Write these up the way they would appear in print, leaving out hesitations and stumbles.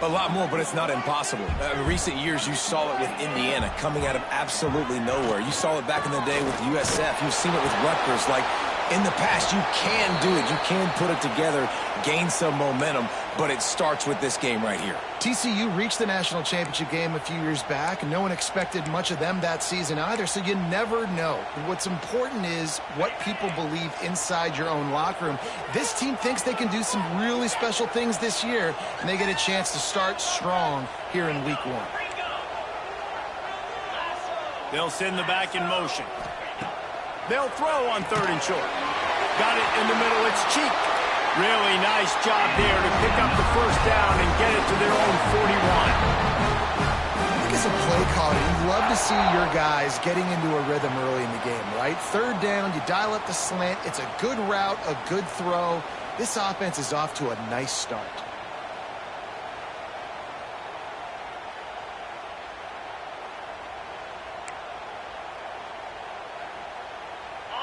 A lot more, but it's not impossible. In recent years, you saw it with Indiana coming out of absolutely nowhere. You saw it back in the day with USF. You've seen it with Rutgers. Like, in the past, you can do it. You can put it together, gain some momentum, but it starts with this game right here. TCU reached the national championship game a few years back, and no one expected much of them that season either, so you never know. What's important is what people believe inside your own locker room. This team thinks they can do some really special things this year, and they get a chance to start strong here in week 1. They'll send the back in motion. They'll throw on 3rd and short. Got it in the middle. It's Cheek. Really nice job there to pick up the first down and get it to their own 41. I think as a play caller, you'd love to see your guys getting into a rhythm early in the game, right? 3rd down, you dial up the slant. It's a good route, a good throw. This offense is off to a nice start.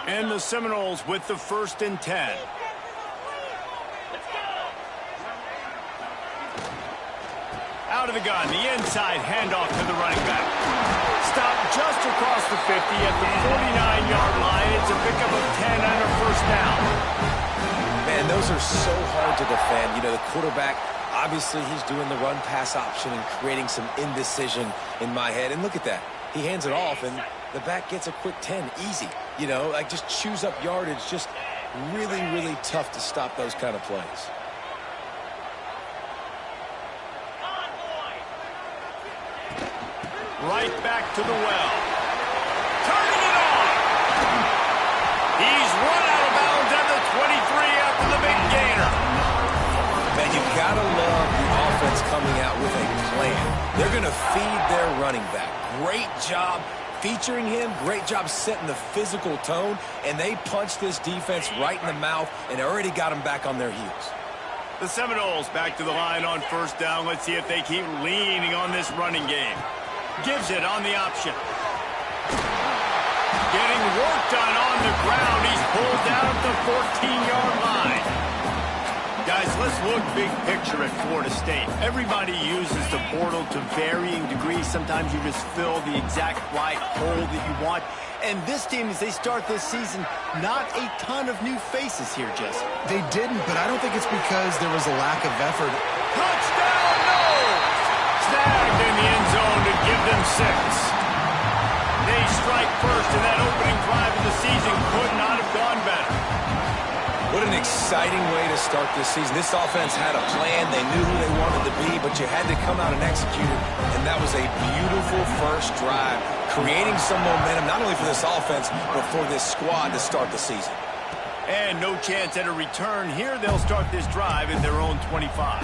And the Seminoles with the 1st and 10. Out of the gun, the inside handoff to the running back. Stopped just across the 50 at the 49-yard line. It's a pickup of 10 and a 1st down. Man, those are so hard to defend. You know, the quarterback, obviously he's doing the run-pass option and creating some indecision in my head. And look at that. He hands it off, and the back gets a quick 10. Easy. You know, like just chews up yardage. Just really, really tough to stop those kind of plays. Right back to the well. Turning it on. He's run out of bounds at the 23 after the big gainer. Man, you gotta love the offense coming out with a plan. They're gonna feed their running back. Great job featuring him. Great job setting the physical tone. And they punched this defense right in the mouth and already got them back on their heels. The Seminoles back to the line on 1st down. Let's see if they keep leaning on this running game. Gives it on the option. Getting work done on the ground. He's pulled down at the 14-yard line. Guys, let's look big picture at Florida State. Everybody uses the portal to varying degrees. Sometimes you just fill the exact right hole that you want. And this team, as they start this season, not a ton of new faces here, Jesse. They didn't, but I don't think it's because there was a lack of effort. Touchdown, no! Snagged in the end zone to give them 6. They strike first, and that opening drive of the season could not have gone better. What an exciting way to start this season. This offense had a plan. They knew who they wanted to be, but you had to come out and execute it. And that was a beautiful first drive, creating some momentum, not only for this offense, but for this squad to start the season. And no chance at a return here. They'll start this drive at their own 25.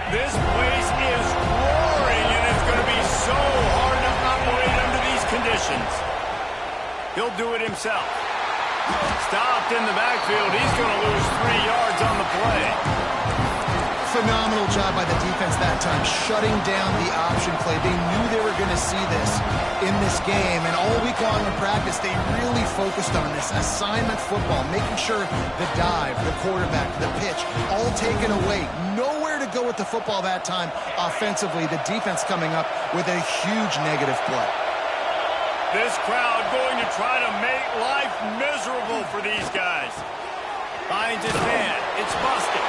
This place is roaring, and it's going to be so hard to operate under these conditions. He'll do it himself. Stopped in the backfield. He's going to lose 3 yards on the play. Phenomenal job by the defense that time, shutting down the option play. They knew they were going to see this in this game, and all week long in practice, they really focused on this assignment football, making sure the dive, the quarterback, the pitch, all taken away. Nowhere to go with the football that time offensively. The defense coming up with a huge negative play. This crowd going to try to make life miserable for these guys. Finds his man. It's busted.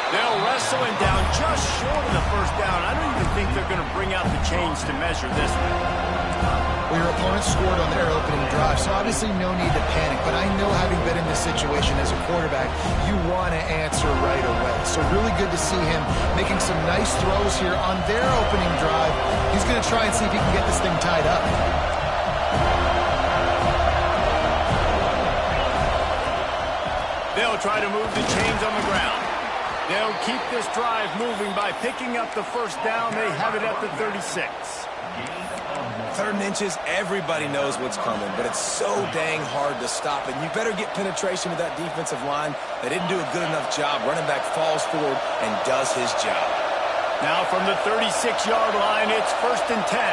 They'll wrestle him down just short of the first down. I don't even think they're going to bring out the chains to measure this one. Well, your opponent scored on their opening drive, so obviously no need to panic. But I know, having been in this situation as a quarterback, you want to answer right away. So really good to see him making some nice throws here on their opening drive. He's going to try and see if he can get this thing tied up. They'll try to move the chains on the ground. They'll keep this drive moving by picking up the first down. They have it at the 36. 3rd and inches, everybody knows what's coming, but it's so dang hard to stop it. You better get penetration with that defensive line. They didn't do a good enough job. Running back falls forward and does his job. Now from the 36-yard line, it's 1st and 10.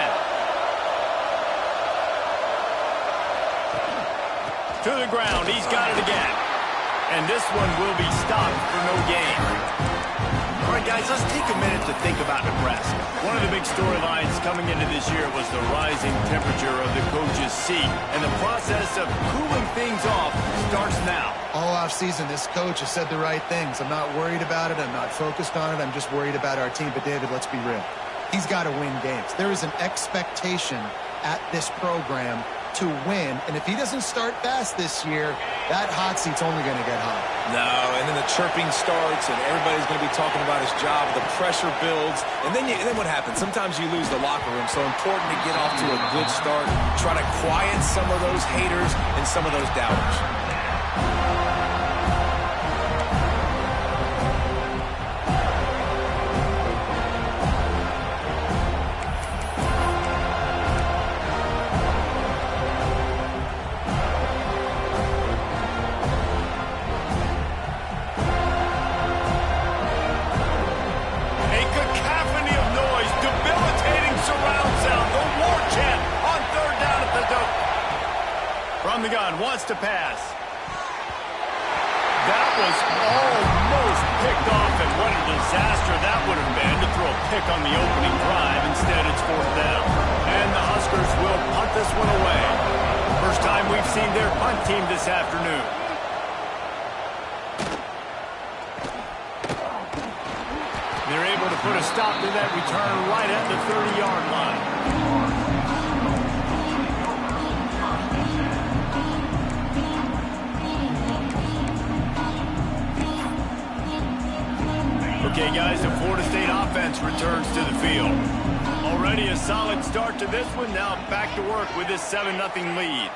To the ground, he's got it again. And this one will be stopped for no gain. All right, guys, let's take a minute to think about Nebraska. One of the big storylines coming into this year was the rising temperature of the coach's seat. And the process of cooling things off starts now. All offseason, this coach has said the right things. I'm not worried about it. I'm not focused on it. I'm just worried about our team. But, David, let's be real. He's got to win games. There is an expectation at this program to win, and if he doesn't start fast this year, that hot seat's only going to get hot. No, and then the chirping starts, and everybody's going to be talking about his job. The pressure builds, and then what happens? Sometimes you lose the locker room, so important to get off to a good start. Try to quiet some of those haters and some of those doubters. From the gun, wants to pass. That was almost picked off, and what a disaster that would have been to throw a pick on the opening drive. Instead, it's 4th down. And the Huskers will punt this one away. First time we've seen their punt team this afternoon. They're able to put a stop to that return right at the 30-yard line. Okay, guys, the Florida State offense returns to the field. Already a solid start to this one. Now back to work with this 7-0 lead.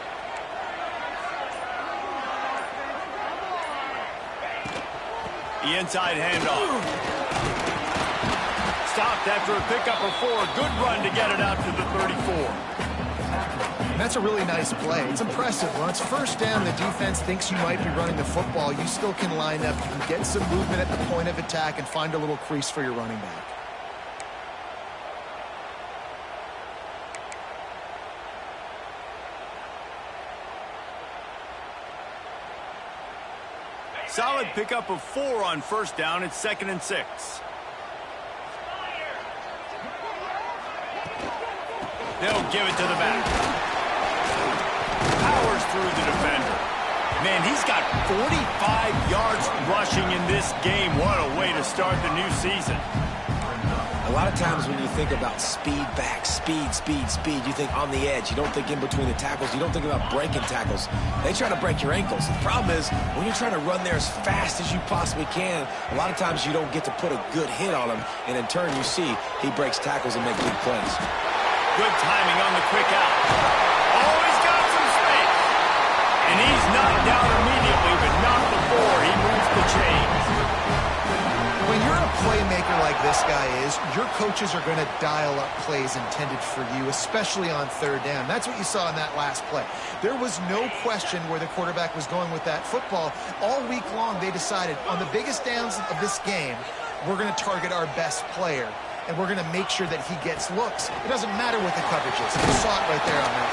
The inside handoff. Stopped after a pickup of 4. Good run to get it out to the 34. That's a really nice play. It's impressive. When it's 1st down, the defense thinks you might be running the football. You still can line up. You can get some movement at the point of attack and find a little crease for your running back. Solid pickup of 4 on 1st down. It's 2nd and 6. They'll give it to the back. Powers through the defender. Man, he's got 45 yards rushing in this game. What a way to start the new season. A lot of times when you think about speed back, speed, you think on the edge. You don't think in between the tackles. You don't think about breaking tackles. They try to break your ankles. The problem is when you're trying to run there as fast as you possibly can, a lot of times you don't get to put a good hit on him, and in turn you see he breaks tackles and makes big plays. Good timing on the quick out. Oh, he's got some space. And he's knocked down immediately, but not before he moves the chains. When you're a playmaker like this guy is, your coaches are going to dial up plays intended for you, especially on 3rd down. That's what you saw in that last play. There was no question where the quarterback was going with that football. All week long, they decided on the biggest downs of this game, we're going to target our best player, and we're going to make sure that he gets looks. It doesn't matter what the coverage is. You saw it right there on that.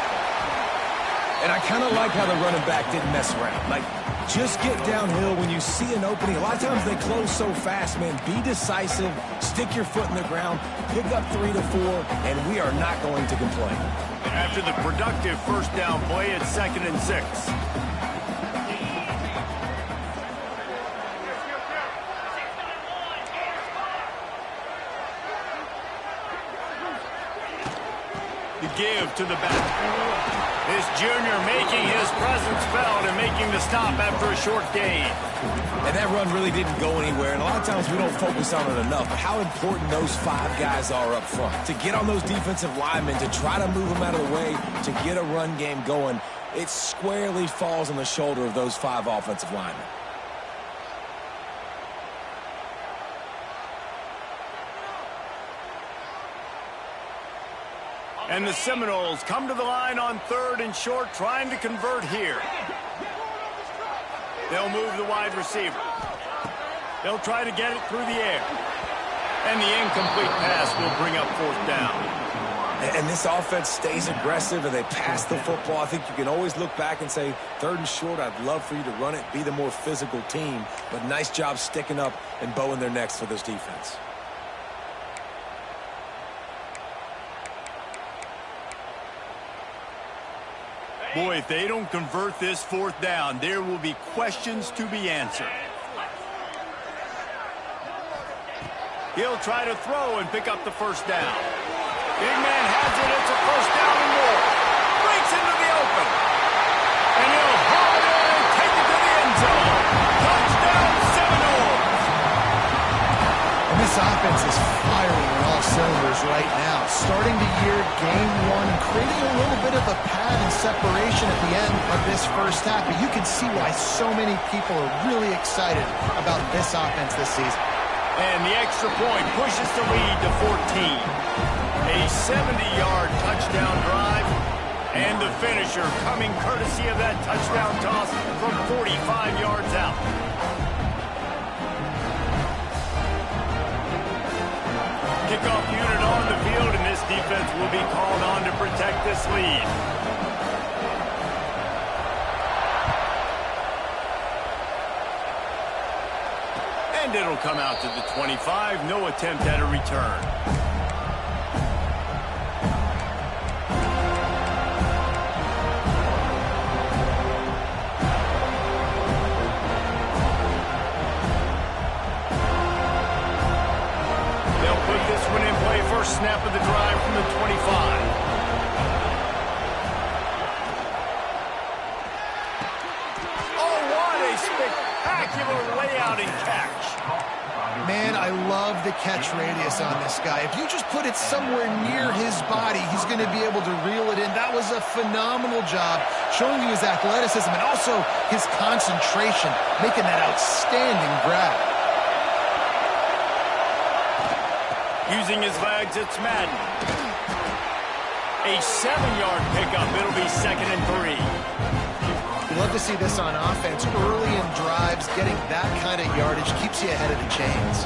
And I kind of like how the running back didn't mess around. Like, just get downhill when you see an opening. A lot of times they close so fast, man. Be decisive, stick your foot in the ground, pick up 3 to 4, and we are not going to complain. After the productive 1st down play, it's 2nd and 6. The give to the back. This junior making his presence felt and making the stop after a short gain. And that run really didn't go anywhere, and a lot of times we don't focus on it enough, but how important those 5 guys are up front. To get on those defensive linemen, to try to move them out of the way, to get a run game going, it squarely falls on the shoulder of those 5 offensive linemen. And the Seminoles come to the line on 3rd and short, trying to convert here. They'll move the wide receiver. They'll try to get it through the air. And the incomplete pass will bring up 4th down. And this offense stays aggressive and they pass the football. I think you can always look back and say, 3rd and short, I'd love for you to run it, be the more physical team. But nice job sticking up and bowing their necks for this defense. Boy, if they don't convert this 4th down, there will be questions to be answered. He'll try to throw and pick up the 1st down. Big man has it. It's a 1st down and more. Breaks into the open. And he'll haul it in and take it to the end zone. Touchdown, Seminoles. And this offense is firing on all cylinders right now. Starting the year, game 1, creating a little bit of a pad and separation at the end of this first half. But you can see why so many people are really excited about this offense this season. And the extra point pushes the lead to 14. A 70-yard touchdown drive, and the finisher coming courtesy of that touchdown toss from 45 yards out. Kickoff unit on the field, and this defense will be called on to protect this lead. And it'll come out to the 25. No attempt at a return. Snap of the drive from the 25. Oh, what a spectacular layout and catch. Man, I love the catch radius on this guy. If you just put it somewhere near his body, he's going to be able to reel it in. That was a phenomenal job, showing you his athleticism and also his concentration, making that outstanding grab. Using his legs, it's Madden. A 7-yard pickup. It'll be 2nd and 3. You love to see this on offense. Early in drives, getting that kind of yardage keeps you ahead of the chains.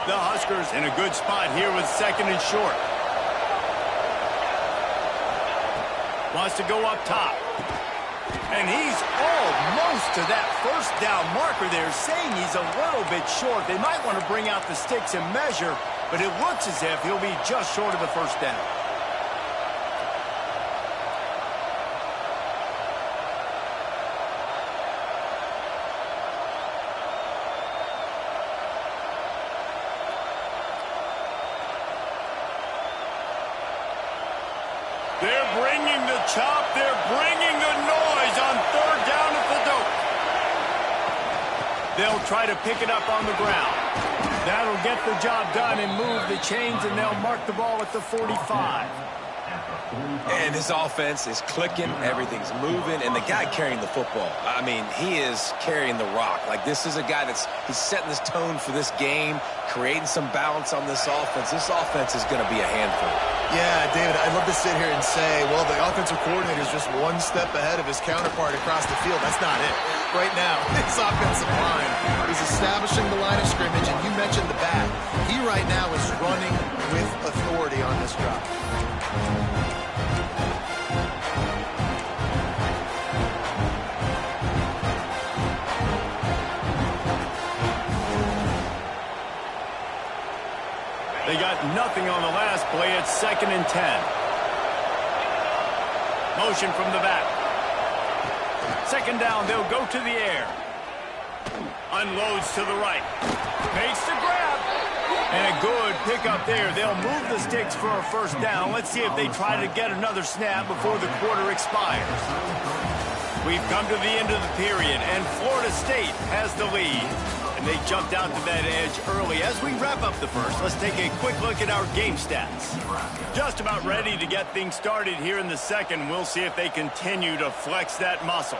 The Huskers in a good spot here with 2nd and short. Wants to go up top. And he's almost to that 1st down marker there, saying he's a little bit short. They might want to bring out the sticks and measure, but it looks as if he'll be just short of the 1st down. They're bringing the chop. They're bringing the noise on 3rd down at the dope. They'll try to pick it up on the ground. That'll get the job done and move the chains, and they'll mark the ball at the 45. And this offense is clicking, everything's moving, and the guy carrying the football, I mean, he is carrying the rock. Like, this is a guy he's setting this tone for this game, creating some balance on this offense. This offense is going to be a handful. Yeah, David, I'd love to sit here and say, well, the offensive coordinator is just one step ahead of his counterpart across the field. That's not it. Right now, this offensive line is establishing the line of scrimmage, and you mentioned the back. He right now is running with authority on this drive. They got nothing on the last play. It's 2nd and 10. Motion from the back. 2nd down, they'll go to the air. Unloads to the right. Makes the grab. And a good pickup there. They'll move the sticks for a 1st down. Let's see if they try to get another snap before the quarter expires. We've come to the end of the period, and Florida State has the lead. And they jumped out to that edge early. As we wrap up the first, let's take a quick look at our game stats. Just about ready to get things started here in the second. We'll see if they continue to flex that muscle.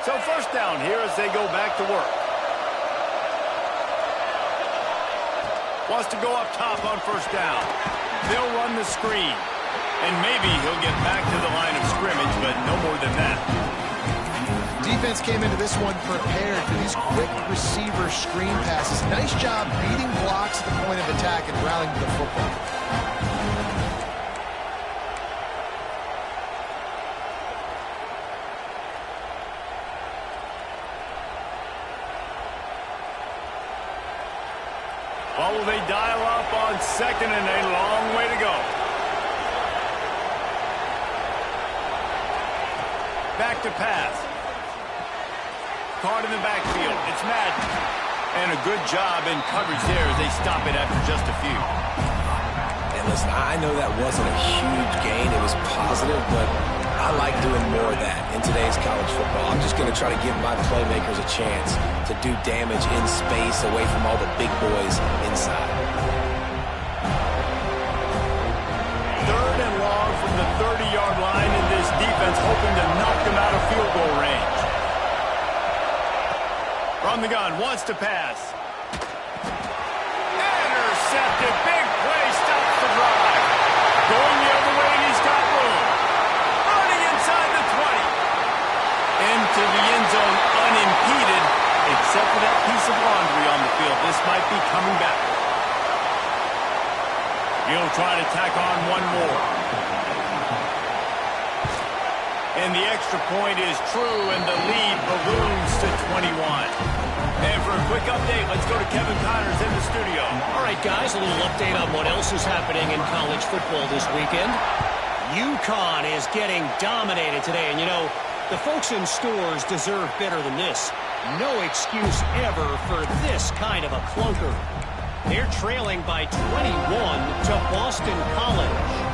So first down here as they go back to work. Wants to go up top on first down. They'll run the screen. And maybe he'll get back to the line of scrimmage, but no more than that. Defense came into this one prepared for these quick receiver screen passes. Nice job beating blocks at the point of attack and rallying to the football. Well, will they dial up on second and a long way to go? Back to pass. Caught in the backfield. It's Madden. And a good job in coverage there as they stop it after just a few. And listen, I know that wasn't a huge gain. It was positive, but I like doing more of that in today's college football. I'm just going to try to give my playmakers a chance to do damage in space away from all the big boys inside. Third and long from the 30-yard line, and this defense hoping to knock them out of field goal range. From the gun, wants to pass. Intercepted, big play, stops the drive. Going the other way, and he's got room. Running inside the 20. Into the end zone unimpeded, except for that piece of laundry on the field. This might be coming back. He'll try to tack on one more. And the extra point is true, and the lead balloons to 21. And for a quick update, let's go to Kevin Connors in the studio. All right, guys, a little update on what else is happening in college football this weekend. UConn is getting dominated today, and you know, the folks in stores deserve better than this. No excuse ever for this kind of a clunker. They're trailing by 21 to Boston College.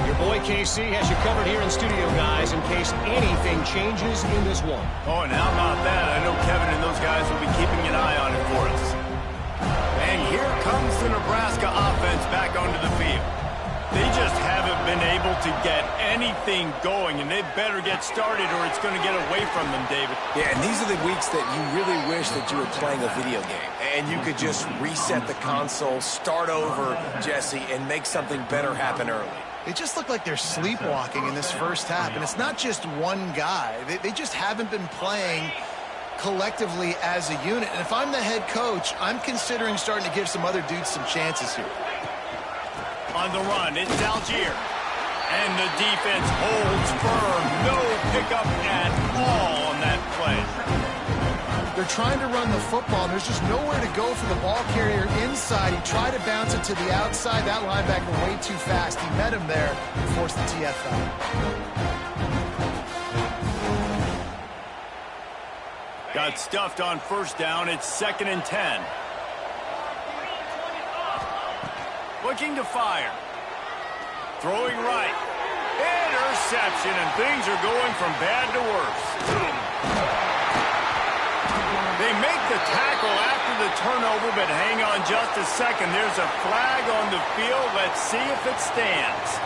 Your boy KC has you covered here in studio, guys, in case anything changes in this one. Oh, and how about that? I know Kevin and those guys will be keeping an eye on it for us. And here comes the Nebraska offense back onto the field. They just haven't been able to get anything going, and they better get started or it's going to get away from them, David. Yeah, and these are the weeks that you really wish that you were playing a video game and you could just reset the console, start over, Jesse, and make something better happen early. They just look like they're sleepwalking in this first half, and it's not just one guy. They just haven't been playing collectively as a unit. And if I'm the head coach, I'm considering starting to give some other dudes some chances here. On the run, it's Algier. And the defense holds firm. No pickup at all on that play. They're trying to run the football, and there's just nowhere to go for the ball carrier inside. He tried to bounce it to the outside. That linebacker way too fast. He met him there and forced the TFL. Got stuffed on first down. It's 2nd and 10. Looking to fire. Throwing right. Interception, and things are going from bad to worse. They make the tackle after the turnover, but hang on just a second. There's a flag on the field. Let's see if it stands.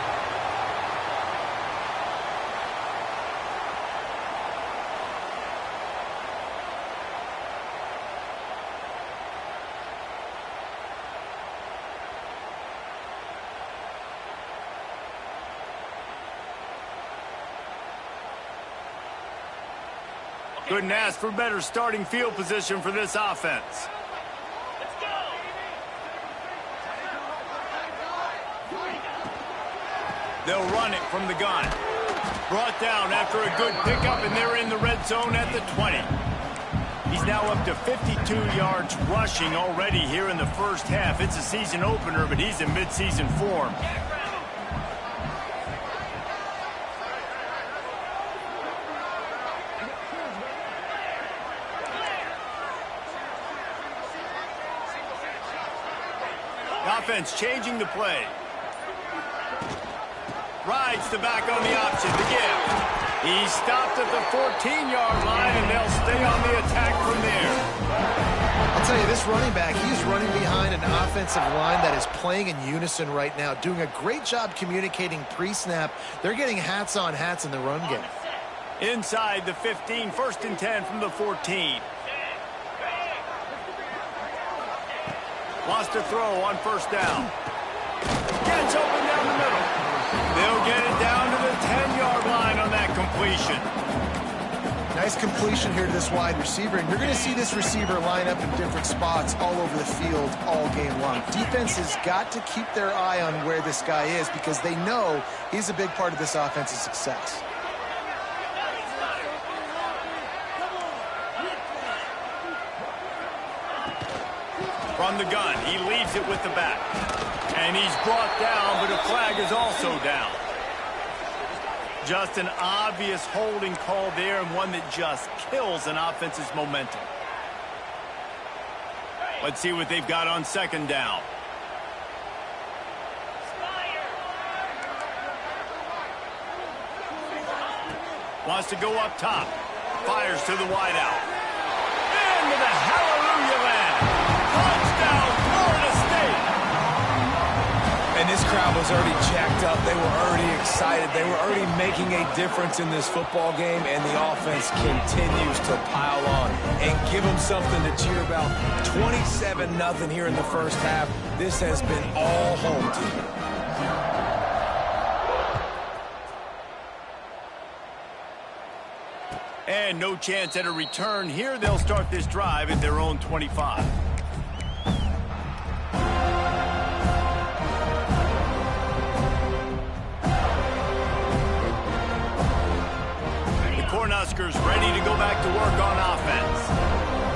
Couldn't ask for better starting field position for this offense. They'll run it from the gun. Brought down after a good pickup, and they're in the red zone at the 20. He's now up to 52 yards rushing already here in the first half. It's a season opener, but he's in midseason form. Offense changing the play. Rides the back on the option, the give. He stopped at the 14-yard line, and they'll stay on the attack from there. I'll tell you, this running back, he's running behind an offensive line that is playing in unison right now, doing a great job communicating pre-snap. They're getting hats on hats in the run game. Inside the 15, 1st and 10 from the 14. Wants to throw on 1st down. Gets open down the middle. They'll get it down to the 10-yard line on that completion. Nice completion here to this wide receiver, and you're going to see this receiver line up in different spots all over the field all game long. Defense has got to keep their eye on where this guy is because they know he's a big part of this offense's success. From the gun, he leaves it with the back. And he's brought down, but a flag is also down. Just an obvious holding call there, and one that just kills an offense's momentum. Let's see what they've got on 2nd down. Wants to go up top. Fires to the wideout. Into the hallelujah land. Touchdown, Florida State. And this crowd was already jacked up. They were already excited. They were already making a difference in this football game, and the offense continues to pile on and give them something to cheer about. 27-0 here in the 1st half. This has been all home team. And no chance at a return here. They'll start this drive at their own 25. Cornhuskers ready to go back to work on offense.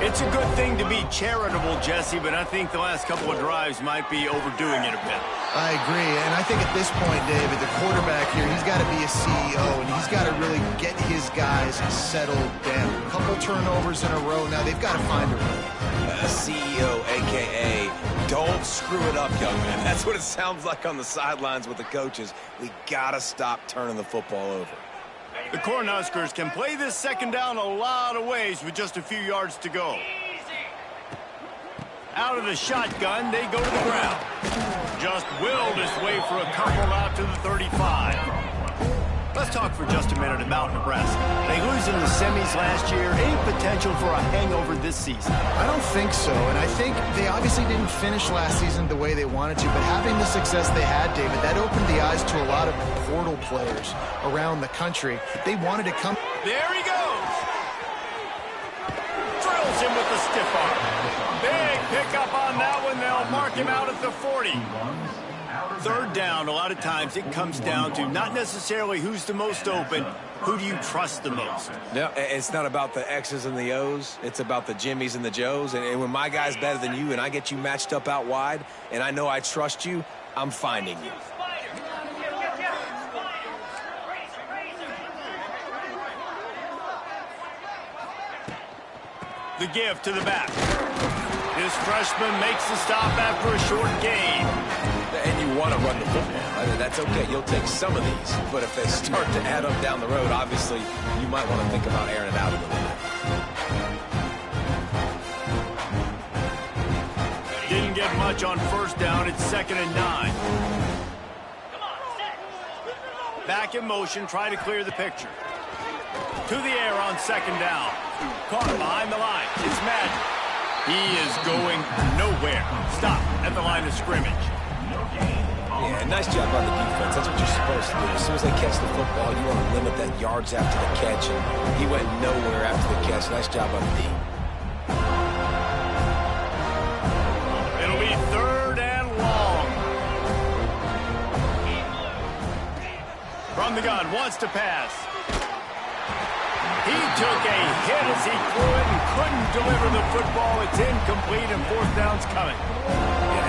It's a good thing to be charitable, Jesse, but I think the last couple of drives might be overdoing it a bit. I agree, and I think at this point, David, the quarterback here, he's got to be a CEO, and he's got to really get his guys settled down. A couple turnovers in a row. Now they've got to find a rhythm. CEO, a.k.a. don't screw it up, young man. That's what it sounds like on the sidelines with the coaches. We got to stop turning the football over. The Cornhuskers can play this 2nd down a lot of ways with just a few yards to go. Out of the shotgun, they go to the ground. Just willed his way for a couple out to the 35. Let's talk for just a minute about Nebraska. They lose in the semis last year. Any potential for a hangover this season? I don't think so, and I think they obviously didn't finish last season the way they wanted to, but having the success they had, David, that opened the eyes to a lot of portal players around the country. They wanted to come. There he goes. Drills him with the stiff arm. Big pickup on that one. They'll mark him out at the 40. 3rd down, a lot of times it comes down to not necessarily who's the most open, who do you trust the most? No, it's not about the X's and the O's. It's about the Jimmies and the Joes. And when my guy's better than you and I get you matched up out wide and I know I trust you, I'm finding you. The give to the back. This freshman makes the stop after a short gain. And you want to run the football. I mean, that's okay. You'll take some of these. But if they start to add up down the road, obviously, you might want to think about airing it out a little bit. Didn't get much on 1st down. It's 2nd and 9. Back in motion. Try to clear the picture. To the air on 2nd down. Caught behind the line. It's Madden. He is going nowhere. Stop at the line of scrimmage. Yeah, nice job by the defense. That's what you're supposed to do. As soon as they catch the football, you want to limit that yards after the catch, and he went nowhere after the catch. Nice job by the D. It'll be 3rd and long. From the gun, wants to pass. He took a hit as he threw it and couldn't deliver the football. It's incomplete, and 4th down's coming.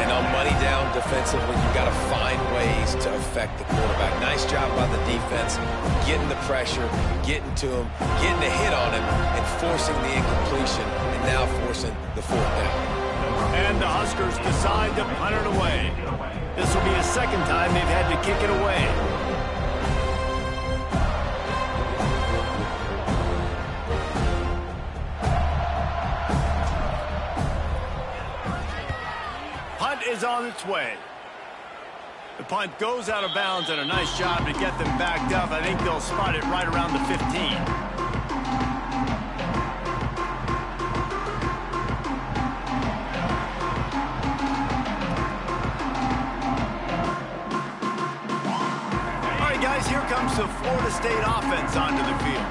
And on money down defensively, you've got to find ways to affect the quarterback. Nice job by the defense, getting the pressure, getting to him, getting a hit on him, and forcing the incompletion, and now forcing the 4th down. And the Huskers decide to punt it away. This will be the 2nd time they've had to kick it away. is on its way. The punt goes out of bounds, and a nice job to get them backed up. I think they'll spot it right around the 15. Guys, here comes the Florida State offense onto the field.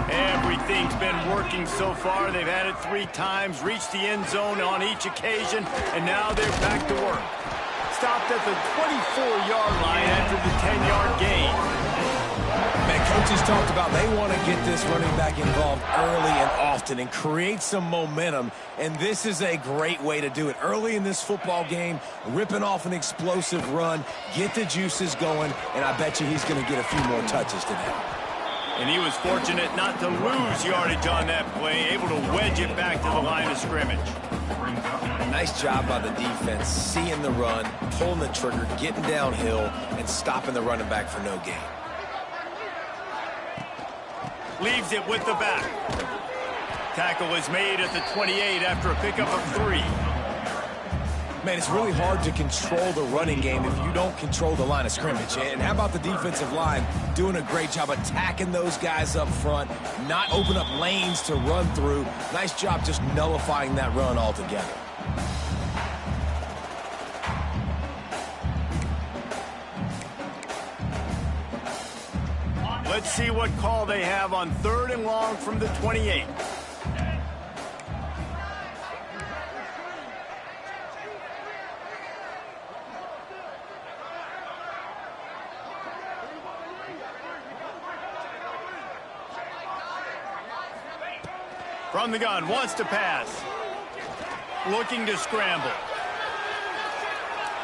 Everything's been working so far. They've had it 3 times, reached the end zone on each occasion, and now they're back to work. Stopped at the 24-yard line after the 10-yard gain. Man, coaches talked about they want to get this running back involved early and often and create some momentum, and this is a great way to do it. Early in this football game, ripping off an explosive run, get the juices going, and I bet you he's going to get a few more touches today. And he was fortunate not to lose yardage on that play, able to wedge it back to the line of scrimmage. Nice job by the defense, seeing the run, pulling the trigger, getting downhill, and stopping the running back for no gain. Leaves it with the back. Tackle is made at the 28 after a pickup of 3. Man, it's really hard to control the running game if you don't control the line of scrimmage. And how about the defensive line doing a great job attacking those guys up front, not open up lanes to run through. Nice job just nullifying that run altogether. Let's see what call they have on 3rd and long from the 28. From the gun, wants to pass. Looking to scramble.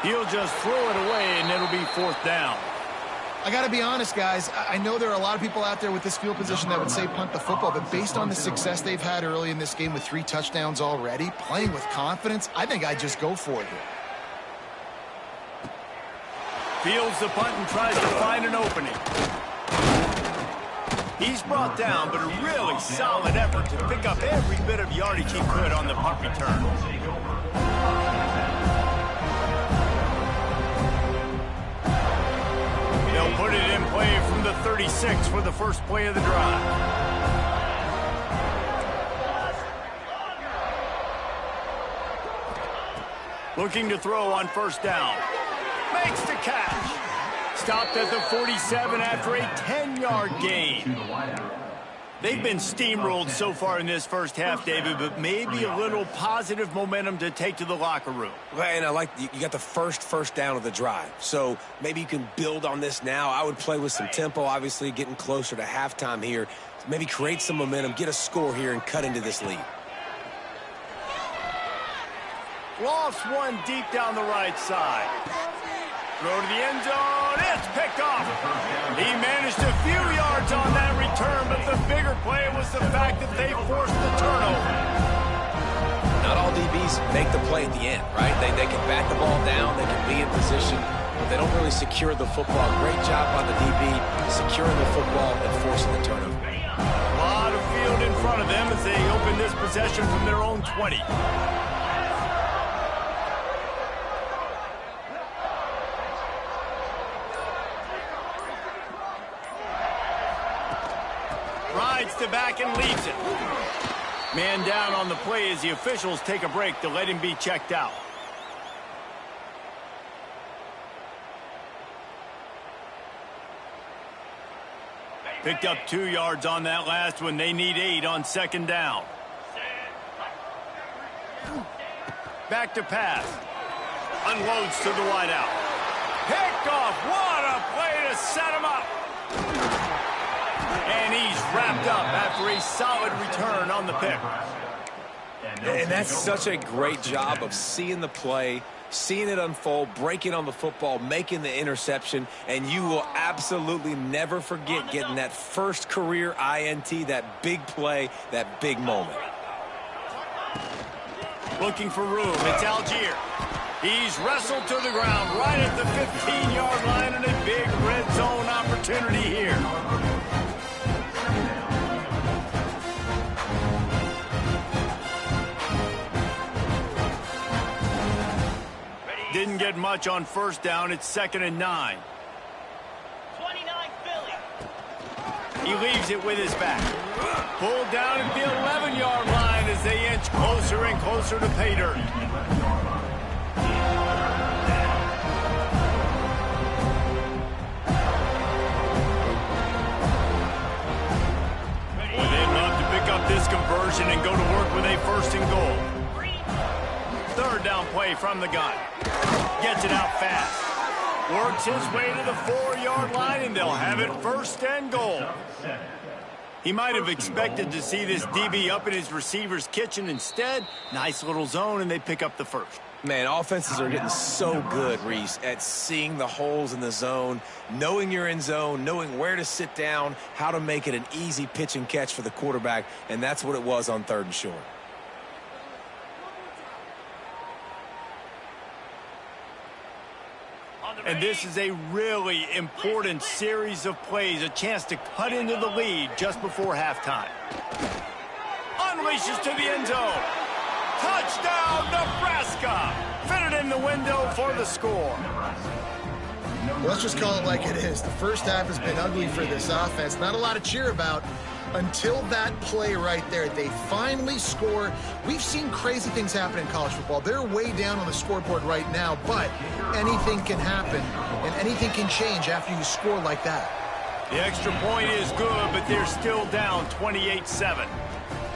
He'll just throw it away, and it'll be 4th down. I got to be honest, guys. I know there are a lot of people out there with this field position that would say punt the football, but based on the success they've had early in this game with 3 touchdowns already, playing with confidence, I think I'd just go for it here. Fields the punt and tries to find an opening. He's brought down, but a really solid effort to pick up every bit of yardage he could on the punt return. They'll put it in play from the 36 for the first play of the drive. Looking to throw on 1st down. Makes the catch. Stopped at the 47 after a 10-yard gain. They've been steamrolled so far in this first half, David, but maybe a little positive momentum to take to the locker room. And I like you got the first down of the drive. So maybe you can build on this now. I would play with some tempo, obviously getting closer to halftime here. Maybe create some momentum, get a score here, and cut into this lead. Lofts one deep down the right side. Throw to the end zone. It's picked off. He managed a few yards on that return, but the bigger play was the fact that they forced the turnover. Not all DBs make the play at the end, right? They can back the ball down, they can be in position, but they don't really secure the football. Great job by the DB securing the football and forcing the turnover. A lot of field in front of them as they open this possession from their own 20. Rides the back and leaves it. Man down on the play as the officials take a break to let him be checked out. Picked up 2 yards on that last one. They need 8 on 2nd down. Back to pass. Unloads to the wideout. Picked off. What a play to set him up. And he's wrapped up after a solid return on the pick. And that's such a great job of seeing the play, seeing it unfold, breaking on the football, making the interception, and you will absolutely never forget getting that first career INT, that big play, that big moment. Looking for room. It's Algier. He's wrestled to the ground right at the 15-yard line, and a big red zone opportunity here. didn't get much on first down. It's 2nd and 9. 29 Philly. He leaves it with his back. Pulled down at the 11-yard line as they inch closer and closer to pay dirt. Well, they'd love to pick up this conversion and go to work with a 1st and goal. 3rd down play from the gun. Gets it out fast. Works his way to the 4-yard line, and they'll have it 1st and goal. He might have expected to see this DB up in his receiver's kitchen. Instead, nice little zone, and they pick up the 1st. Man, offenses are getting so good, Reese, at seeing the holes in the zone, knowing you're in zone, knowing where to sit down, how to make it an easy pitch and catch for the quarterback, and that's what it was on 3rd and short. And this is a really important series of plays, a chance to cut into the lead just before halftime. Unleashes to the end zone. Touchdown, Nebraska! Fitted in the window for the score. Well, let's just call it like it is. The first half has been ugly for this offense. Not a lot to cheer about until that play right there. They finally score. We've seen crazy things happen in college football. They're way down on the scoreboard right now, but anything can happen, and anything can change after you score like that. The extra point is good, but they're still down 28-7.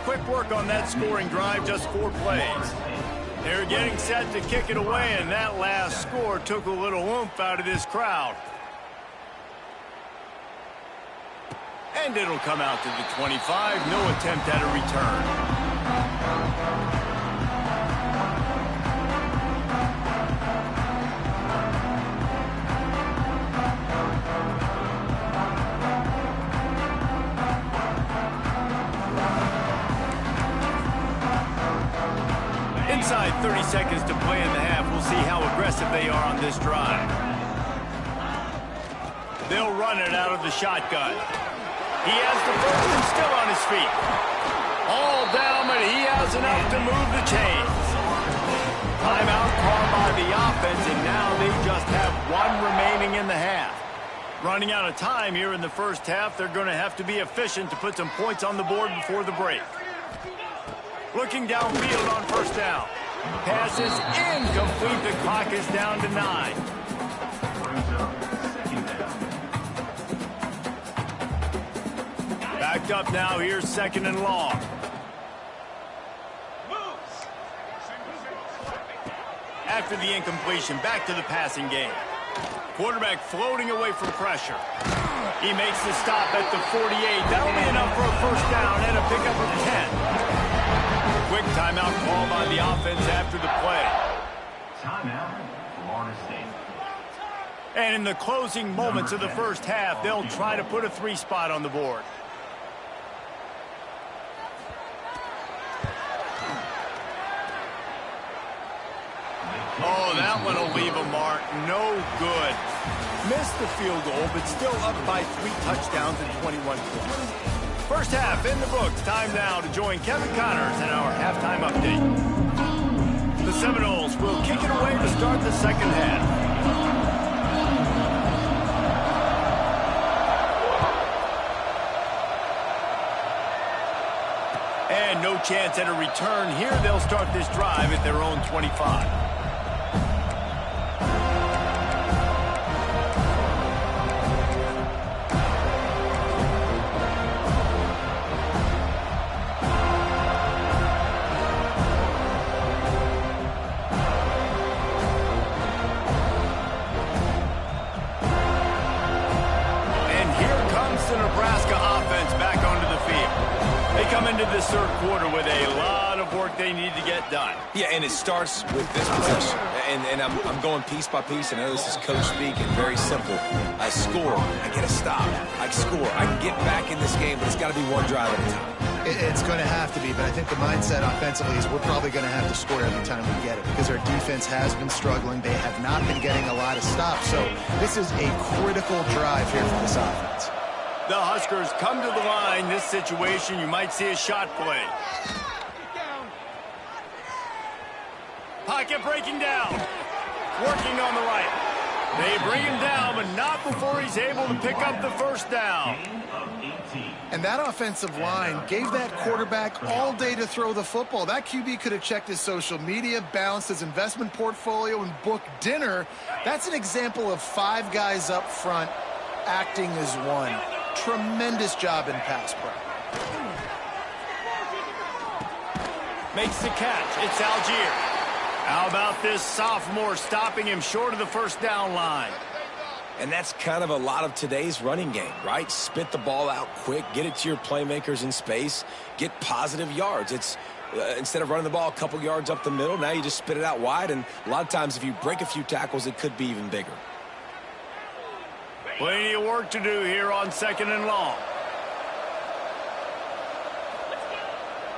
Quick work on that scoring drive, just 4 plays. They're getting set to kick it away, and that last score took a little oomph out of this crowd. And it'll come out to the 25. No attempt at a return. Inside 30 seconds to play in the half. We'll see how aggressive they are on this drive. They'll run it out of the shotgun. He has the 1st and still on his feet. All down, but he has enough to move the chains. Timeout called by the offense, and now they just have 1 remaining in the half. Running out of time here in the first half, they're going to have to be efficient to put some points on the board before the break. Looking downfield on 1st down. Pass is incomplete. The clock is down to 9. Backed up now. Here's 2nd and long. After the incompletion, back to the passing game. Quarterback floating away from pressure. He makes the stop at the 48. That'll be enough for a 1st down and a pickup of 10. Quick timeout called by the offense after the play. Timeout, Florida State. And in the closing moments of the first half, they'll try to put a 3 spot on the board. Oh, that one will leave a mark. No good. Missed the field goal, but still up by 3 touchdowns and 21 points. First half in the books. Time now to join Kevin Connors in our halftime update. The Seminoles will kick it away to start the second half. And no chance at a return here. They'll start this drive at their own 25. Into this third quarter with a lot of work they need to get done. Yeah, and it starts with this possession. And I'm going piece by piece. I know this is coach speak and very simple. I score, I get a stop. I score, I can get back in this game, but it's got to be one drive at a time. It's going to have to be, but I think the mindset offensively is we're probably going to have to score every time we get it because our defense has been struggling. They have not been getting a lot of stops. So this is a critical drive here for this offense. The Huskers come to the line. This situation, you might see a shot play. Pocket breaking down. Working on the right. They bring him down, but not before he's able to pick up the first down. And that offensive line gave that quarterback all day to throw the football. That QB could have checked his social media, balanced his investment portfolio, and booked dinner. That's an example of 5 guys up front acting as one. Tremendous job in pass pro. Makes the catch. It's Algier. How about this sophomore stopping him short of the first down line? And that's kind of a lot of today's running game, right? Spit the ball out quick, get it to your playmakers in space, get positive yards. It's instead of running the ball a couple yards up the middle, now you just spit it out wide, and a lot of times if you break a few tackles, it could be even bigger. Plenty of work to do here on 2nd and long.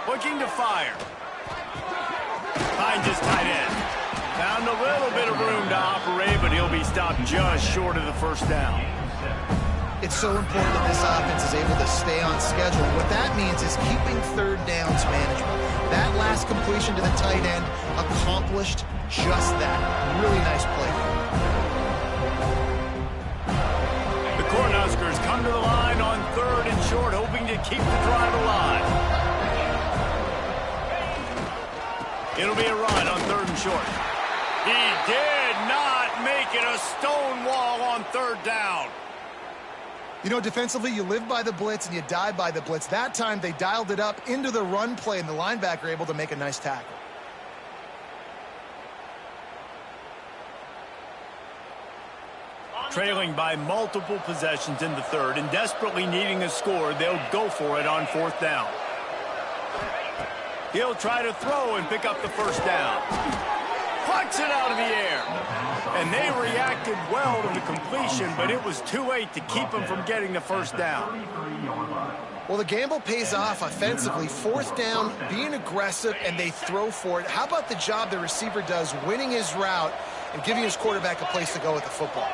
Looking to fire. Finds his tight end. Found a little bit of room to operate, but he'll be stopped just short of the first down. It's so important that this offense is able to stay on schedule. What that means is keeping third downs manageable. That last completion to the tight end accomplished just that. Really nice play. The Cornhuskers come to the line on 3rd and short, hoping to keep the drive alive. It'll be a run on 3rd and short. He did not make it a stone wall on 3rd down. You know, defensively, you live by the blitz and you die by the blitz. That time, they dialed it up into the run play, and the linebacker able to make a nice tackle. Trailing by multiple possessions in the 3rd and desperately needing a score, they'll go for it on 4th down. He'll try to throw and pick up the first down. Plucks it out of the air. And they reacted well to the completion, but it was too late to keep him from getting the first down. Well, the gamble pays off offensively. 4th down, being aggressive, and they throw for it. How about the job the receiver does winning his route and giving his quarterback a place to go with the football?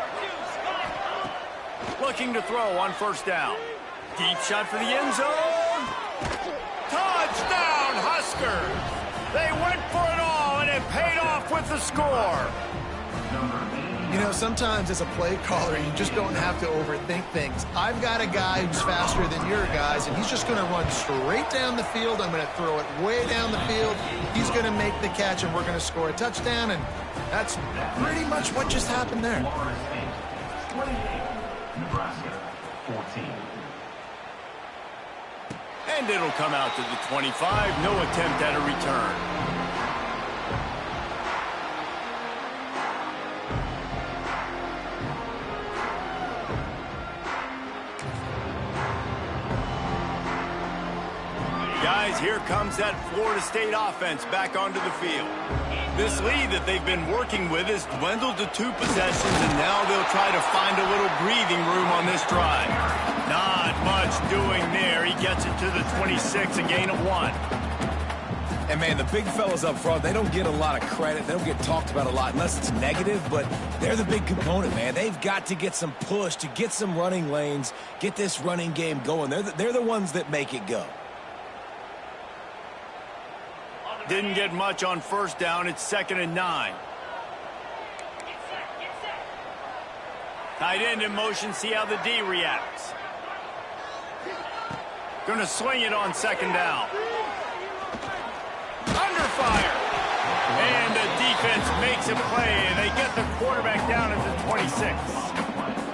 Looking to throw on 1st down. Deep shot for the end zone. Touchdown, Huskers! They went for it all, and it paid off with the score. You know, sometimes as a play caller, you just don't have to overthink things. I've got a guy who's faster than your guys, and he's just going to run straight down the field. I'm going to throw it way down the field. He's going to make the catch, and we're going to score a touchdown, and that's pretty much what just happened there. Nebraska, 14. And it'll come out to the 25. No attempt at a return. Guys, here comes that Florida State offense back onto the field. This lead that they've been working with has dwindled to 2 possessions, and now they'll try to find a little breathing room on this drive. Not much doing there. He gets it to the 26, a gain of 1. And, man, the big fellas up front, they don't get a lot of credit. They don't get talked about a lot unless it's negative, but they're the big component, man. They've got to get some push, to get some running lanes, get this running game going. They're the ones that make it go. Didn't get much on 1st down. It's 2nd and 9. Tight end in motion. See how the D reacts. Going to swing it on 2nd down. Under fire. And the defense makes a play, and they get the quarterback down at the 26.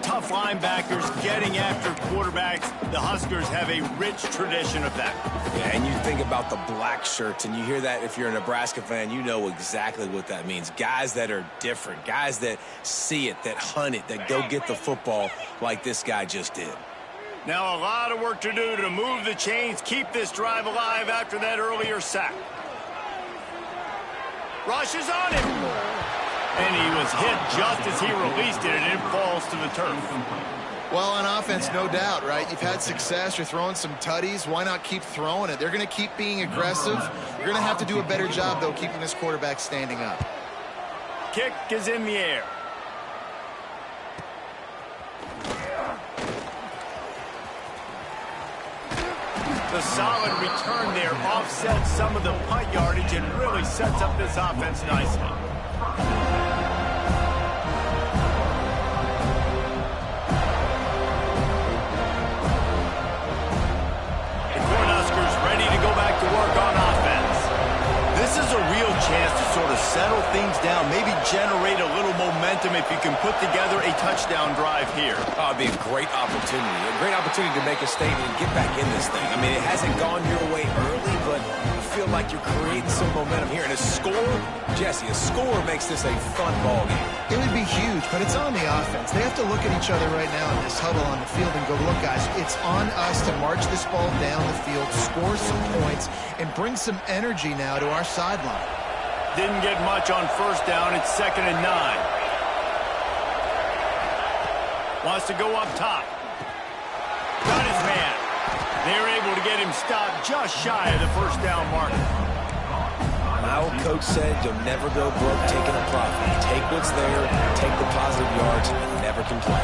Tough linebackers getting after quarterbacks. The Huskers have a rich tradition of that. Yeah, and you think about the black shirts, and you hear that if you're a Nebraska fan, you know exactly what that means. Guys that are different, guys that see it, that hunt it, that go get the football like this guy just did. Now a lot of work to do to move the chains, keep this drive alive after that earlier sack. Rushes on him. And he was hit just as he released it, and it falls to the turf. Well, on offense, no doubt, right? You've had success. You're throwing some tutties. Why not keep throwing it? They're going to keep being aggressive. You're going to have to do a better job, though, keeping this quarterback standing up. Kick is in the air. The solid return there offsets some of the punt yardage and really sets up this offense nicely. settle things down, maybe generate a little momentum if you can put together a touchdown drive here. Oh, it'd be a great opportunity to make a statement and get back in this thing. I mean, it hasn't gone your way early, but you feel like you're creating some momentum here. And a score, Jesse, a score makes this a fun ball game. It would be huge, but it's on the offense. They have to look at each other right now in this huddle on the field and go, look, guys, it's on us to march this ball down the field, score some points, and bring some energy now to our sideline. Didn't get much on first down. It's 2nd and 9. Wants to go up top. Got his man. They're able to get him stopped just shy of the first down marker. My old coach said you'll never go broke taking a profit. Take what's there, take the positive yards, and never complain.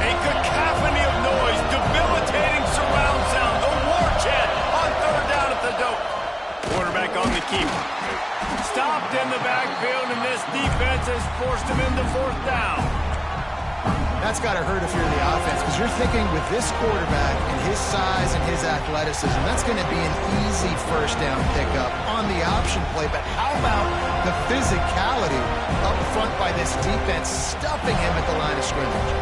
A cacophony of noise, debilitating surround sound. The war chant on 3rd down at the dope. Quarterback on the keeper. Stopped in the backfield, and this defense has forced him into 4th down. That's got to hurt if you're the offense, because you're thinking with this quarterback and his size and his athleticism, that's going to be an easy first down pickup on the option play. But how about the physicality up front by this defense, stuffing him at the line of scrimmage?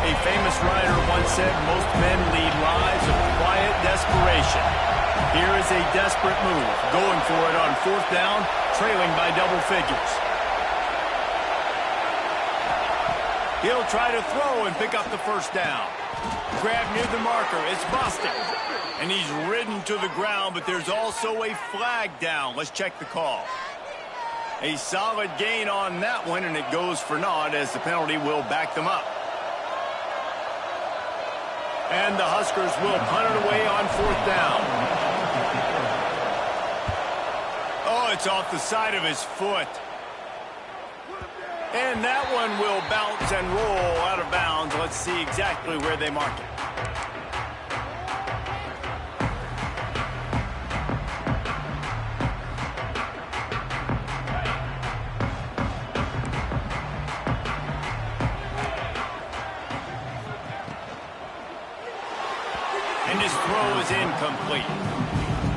A famous writer once said, most men lead lives of quiet desperation. Here is a desperate move, going for it on 4th down, trailing by double figures. He'll try to throw and pick up the first down. Grab near the marker, it's busted. And he's ridden to the ground, but there's also a flag down. Let's check the call. A solid gain on that one, and it goes for naught as the penalty will back them up. And the Huskers will punt it away on 4th down. Oh, it's off the side of his foot. And that one will bounce and roll out of bounds. Let's see exactly where they mark it. And his throw is incomplete.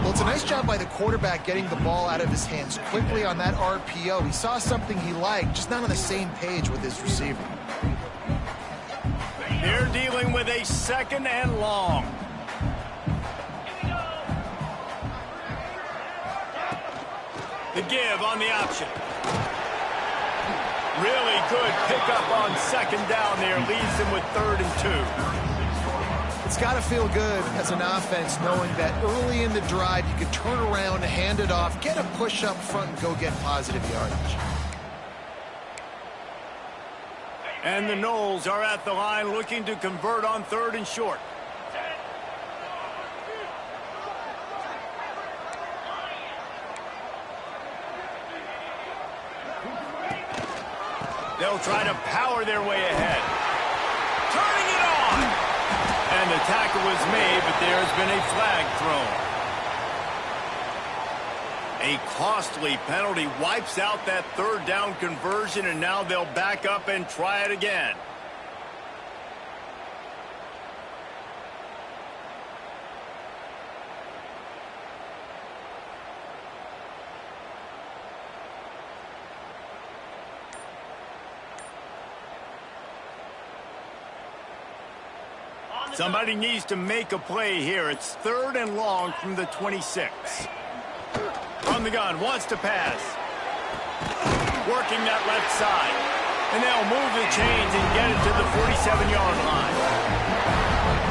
Well, it's a nice job by the quarterback getting the ball out of his hands quickly on that RPO. He saw something he liked, just not on the same page with his receiver. They're dealing with a 2nd and long. The give on the option. Really good pickup on 2nd down there. Leaves them with 3rd and 2. It's got to feel good as an offense knowing that early in the drive you can turn around, hand it off, get a push up front, and go get positive yardage. And the Noles are at the line looking to convert on 3rd and short. They'll try to power their way ahead. Turning it on! And the tackle was made, but there has been a flag thrown. A costly penalty wipes out that 3rd down conversion, and now they'll back up and try it again. Somebody needs to make a play here. It's 3rd and long from the 26. On the gun, wants to pass. Working that left side. And they'll move the chains and get it to the 47-yard line.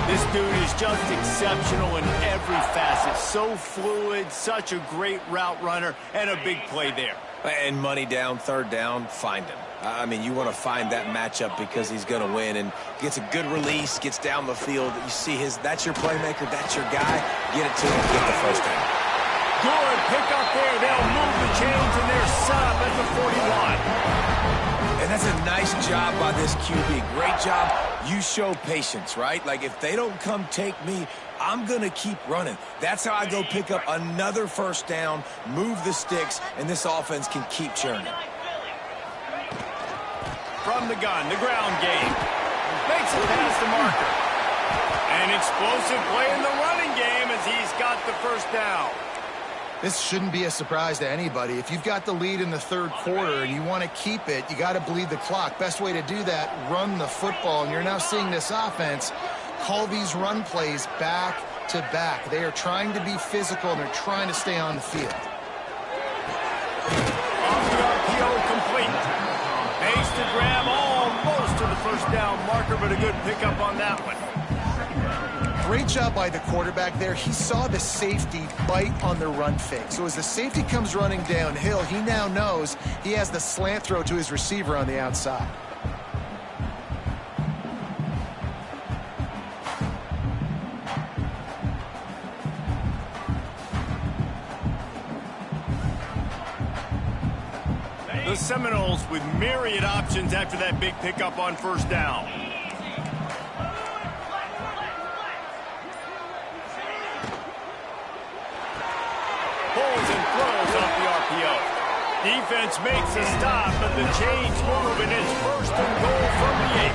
This dude is just exceptional in every facet. So fluid, such a great route runner, and a big play there. And money down, 3rd down, find him. I mean, you want to find that matchup because he's going to win and gets a good release, gets down the field. You see that's your playmaker, that's your guy. Get it to him, get the first down. Good pick up there. They'll move the chains, and they're set up at the 41. And that's a nice job by this QB. Great job. You show patience, right? Like, if they don't come take me, I'm going to keep running. That's how I go pick up another first down, move the sticks, and this offense can keep churning. From the gun, the ground game. Makes it past the marker. An explosive play in the running game as he's got the first down. This shouldn't be a surprise to anybody. If you've got the lead in the third quarter and you want to keep it, you got to bleed the clock. Best way to do that, run the football. And you're now seeing this offense call these run plays back to back. They are trying to be physical, and they're trying to stay on the field. Off the RPO complete. Makes the grab almost to the first down marker, but a good pickup on that one. Great job by the quarterback there. He saw the safety bite on the run fake. So as the safety comes running downhill, he now knows he has the slant throw to his receiver on the outside. The Seminoles with myriad options after that big pickup on first down. Pulls and throws off the RPO. Defense makes a stop, but the change move, and it's first and goal from the 8.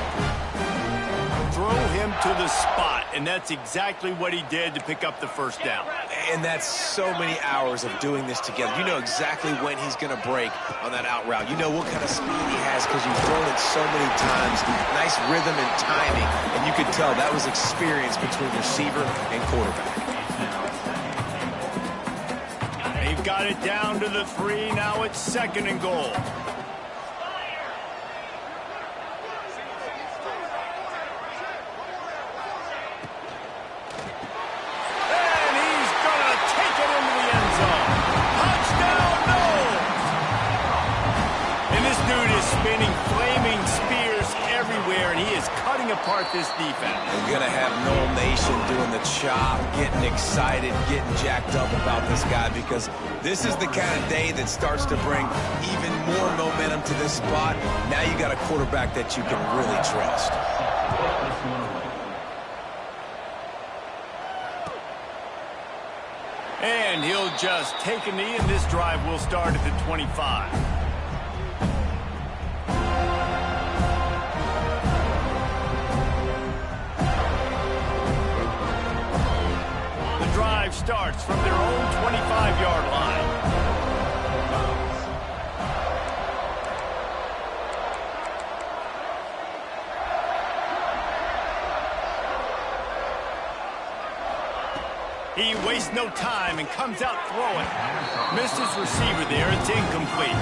Throw him to the spot, and that's exactly what he did to pick up the first down. And that's so many hours of doing this together. You know exactly when he's going to break on that out route. You know what kind of speed he has because you've thrown it so many times. Nice rhythm and timing, and you could tell that was experience between receiver and quarterback. They've got it down to the 3. Now it's second and goal. And he's going to take it into the end zone. Touchdown, Noles! And this dude is spinning flaming spears everywhere, and he is cutting apart this defense. We're going to have Nole Nation doing the chop, getting excited, getting jacked up about this guy because this is the kind of day that starts to bring even more momentum to this spot. Now you got a quarterback that you can really trust. And he'll just take a knee, and this drive will start at the 25. Drive starts from their own 25-yard line. He wastes no time and comes out throwing. Missed his receiver there. It's incomplete.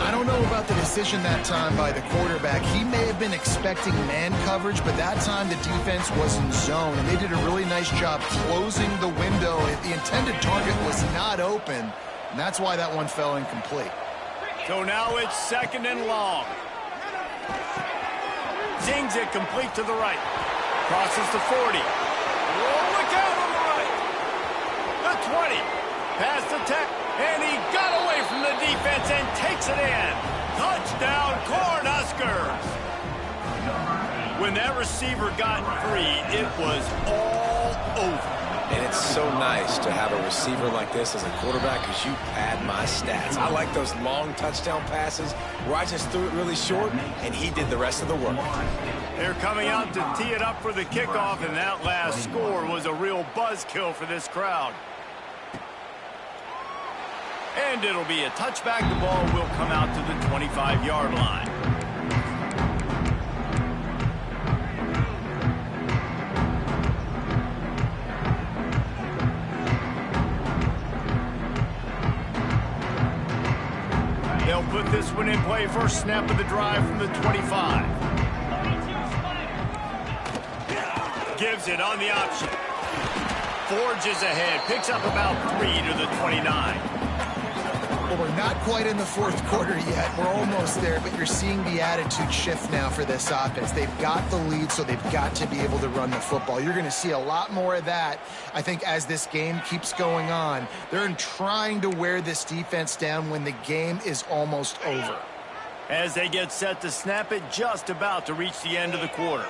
I don't know about the decision that time by the quarterback. He may have been expecting man coverage, but that time the defense was in zone, and they did a really nice job closing the window. The intended target was not open, and that's why that one fell incomplete. So now it's second and long. Zings it complete to the right. Crosses the 40. Oh, look out on the right. The 20. Past the 10. And he got away from the defense and takes it in. Touchdown, Cornhuskers. When that receiver got free, it was all over. And it's so nice to have a receiver like this as a quarterback because you pad my stats. I like those long touchdown passes where I just threw it really short, and he did the rest of the work. They're coming out to tee it up for the kickoff, and that last score was a real buzzkill for this crowd. And it'll be a touchback. The ball will come out to the 25-yard line. They'll put this one in play. First snap of the drive from the 25. Gives it on the option. Forges ahead. Picks up about 3 to the 29. Well, we're not quite in the fourth quarter yet. We're almost there, but you're seeing the attitude shift now for this offense. They've got the lead, so they've got to be able to run the football. You're going to see a lot more of that, I think, as this game keeps going on. They're trying to wear this defense down when the game is almost over. As they get set to snap it, just about to reach the end of the quarter.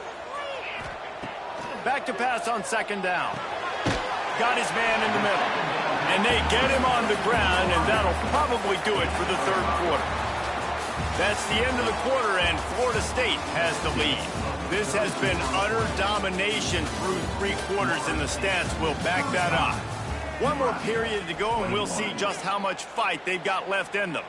Back to pass on second down. Got his man in the middle. And they get him on the ground, and that'll probably do it for the third quarter. That's the end of the quarter, and Florida State has the lead. This has been utter domination through 3 quarters, and the stats will back that up. One more period to go, and we'll see just how much fight they've got left in them.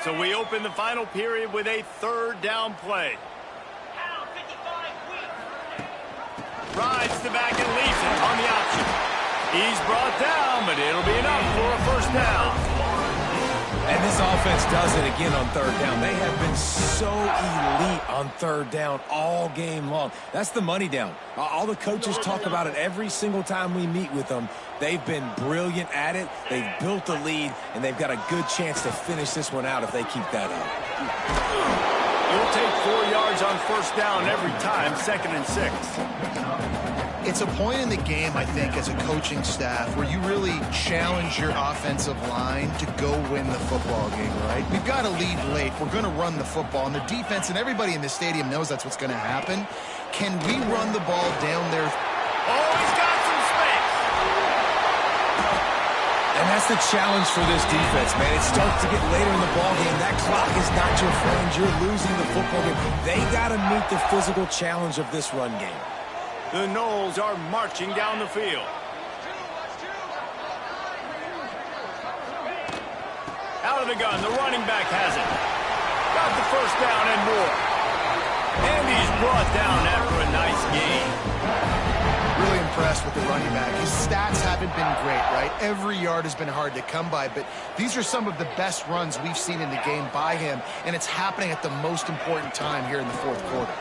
So we open the final period with a third down play. Rides the back and leaves it on the option. He's brought down, but it'll be enough for a first down. And this offense does it again on third down. They have been so elite on third down all game long. That's the money down. All the coaches talk about it every single time we meet with them. They've been brilliant at it. They've built a lead, and they've got a good chance to finish this one out if they keep that up. You'll take 4 yards on first down every time, 2nd and 6. It's a point in the game, I think, as a coaching staff where you really challenge your offensive line to go win the football game, right? We've got a lead late. We're going to run the football, and the defense and everybody in the stadium knows that's what's going to happen. Can we run the ball down there? Oh, he's got some space. And that's the challenge for this defense, man. It starts to get later in the ball game. That clock is not your friend. You're losing the football game. They got to meet the physical challenge of this run game. The Noles are marching down the field. Out of the gun, the running back has it. Got the first down and more. And he's brought down after a nice gain. Really impressed with the running back. His stats haven't been great, right? Every yard has been hard to come by, but these are some of the best runs we've seen in the game by him, and it's happening at the most important time here in the fourth quarter.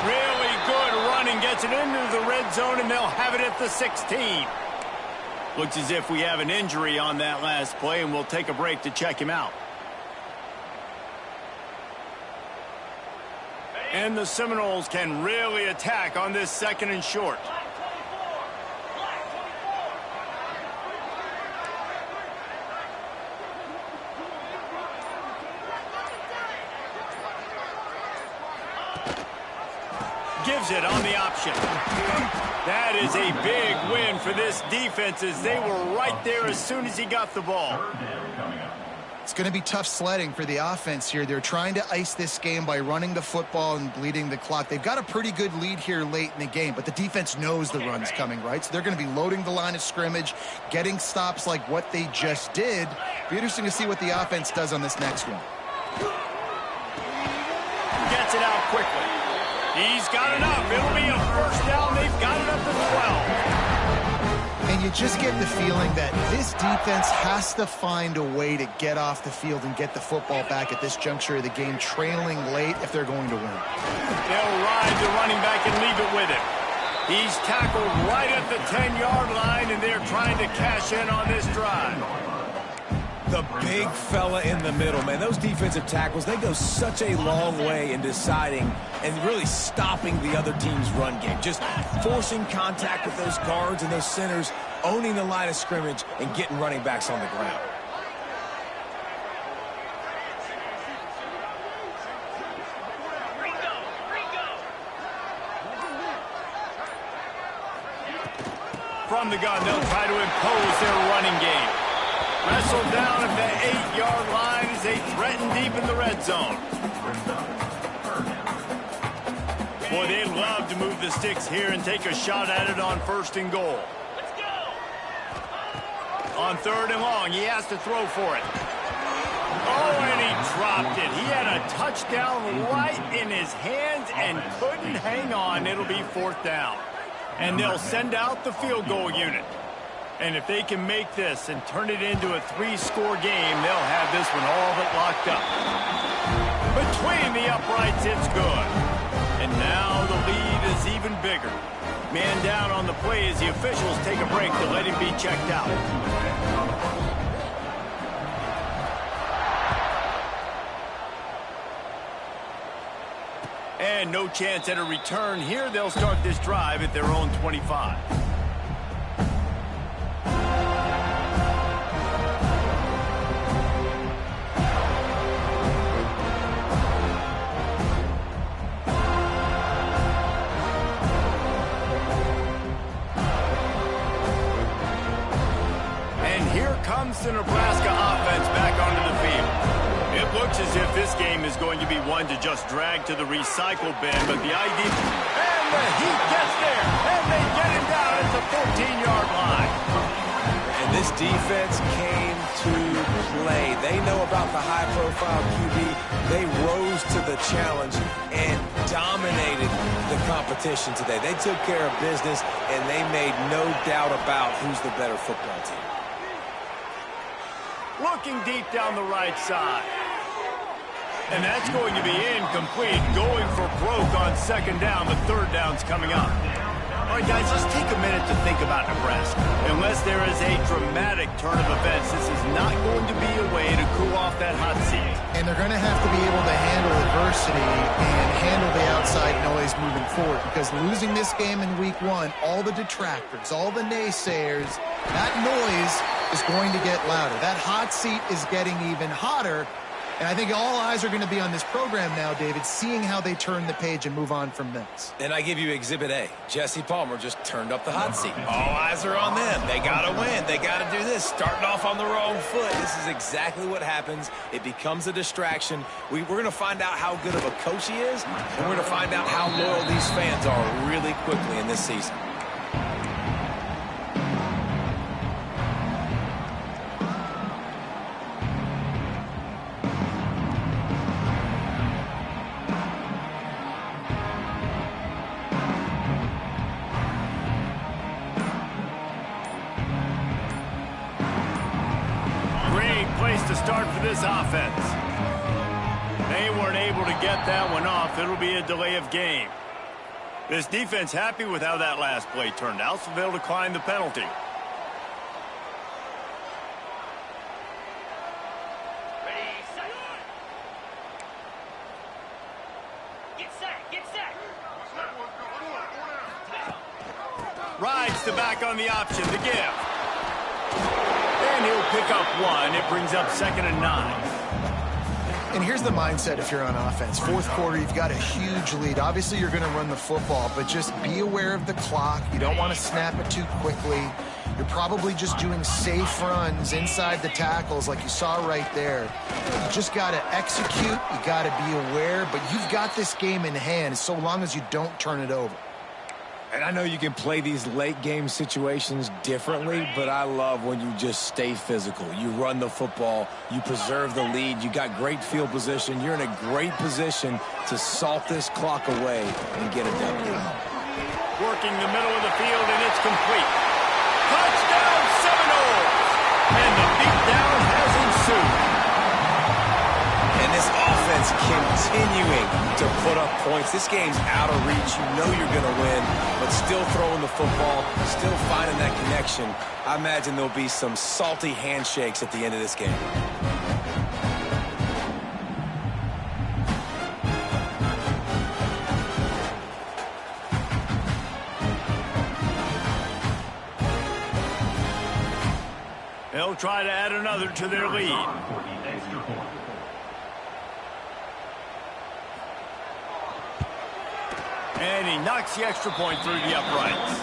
Really good running, gets it into the red zone, and they'll have it at the 16. Looks as if we have an injury on that last play, and we'll take a break to check him out. And the Seminoles can really attack on this 2nd and short. Gives it on the option. That is a big win for this defense as they were right there as soon as he got the ball. It's going to be tough sledding for the offense here. They're trying to ice this game by running the football and bleeding the clock. They've got a pretty good lead here late in the game, but the defense knows the run's coming, right? So they're going to be loading the line of scrimmage, getting stops like what they just did. Be interesting to see what the offense does on this next one. Gets it out quickly. He's got enough. It'll be a first down. They've got it up to 12. And you just get the feeling that this defense has to find a way to get off the field and get the football back at this juncture of the game, trailing late if they're going to win. They'll ride the running back and leave it with him. He's tackled right at the 10-yard line, and they're trying to cash in on this drive. The big fella in the middle, man. Those defensive tackles, they go such a long way in deciding and really stopping the other team's run game. Just forcing contact with those guards and those centers, owning the line of scrimmage, and getting running backs on the ground. From the gun, they'll try to impose their running game. Wrestled down at the 8-yard line as they threaten deep in the red zone. Boy, they love to move the sticks here and take a shot at it on 1st and goal. Let's go! On 3rd and long, he has to throw for it. Oh, and he dropped it. He had a touchdown right in his hands and couldn't hang on. It'll be 4th down. And they'll send out the field goal unit. And if they can make this and turn it into a 3-score game, they'll have this one all but locked up. Between the uprights, it's good. And now the lead is even bigger. Man down on the play as the officials take a break to let him be checked out. And And no chance at a return here. They'll start this drive at their own 25. And here comes the Nebraska offense back onto the field. It looks as if this game is going to be one to just drag to the recycle bin, but the idea... And the Heat gets there, and they get him down at the 14-yard line. And this defense came to play. They know about the high-profile QB. They rose to the challenge and dominated the competition today. They took care of business, and they made no doubt about who's the better football team. Looking deep down the right side. And that's going to be incomplete. Going for broke on second down, but third down's coming up. All right, guys, let's take a minute to think about Nebraska. Unless there is a dramatic turn of events, this is not going to be a way to cool off that hot seat. And they're going to have to be able to handle adversity and handle the outside noise moving forward, because losing this game in week 1, all the detractors, all the naysayers, that noise is going to get louder. That hot seat is getting even hotter. And I think all eyes are going to be on this program now, David, seeing how they turn the page and move on from this. And I give you Exhibit A. Jesse Palmer just turned up the hot seat. All eyes are on them. They got to win. They got to do this. Starting off on the wrong foot. This is exactly what happens. It becomes a distraction. We're going to find out how good of a coach he is, and we're going to find out how loyal these fans are really quickly in this season. To start for this offense. They weren't able to get that one off. It'll be a delay of game. This defense happy with how that last play turned out, so they'll decline the penalty. Ready, set. Get set, get set. Rides the back on the option to give. And he'll pick up one. It brings up 2nd and 9. And here's the mindset if you're on offense. Fourth quarter, you've got a huge lead. Obviously, you're going to run the football, but just be aware of the clock. You don't want to snap it too quickly. You're probably just doing safe runs inside the tackles like you saw right there. You just got to execute. You got to be aware, but you've got this game in hand so long as you don't turn it over. And I know you can play these late-game situations differently, but I love when you just stay physical. You run the football. You preserve the lead. You got great field position. You're in a great position to salt this clock away and get a W. Working the middle of the field, and it's complete. Touchdown, Seminoles! And the beatdown has ensued. And this offense continuing to put up points. This game's out of reach. You know you're going to win, but still throwing the football, still finding that connection. I imagine there'll be some salty handshakes at the end of this game. They'll try to add another to their lead. And he knocks the extra point through the uprights.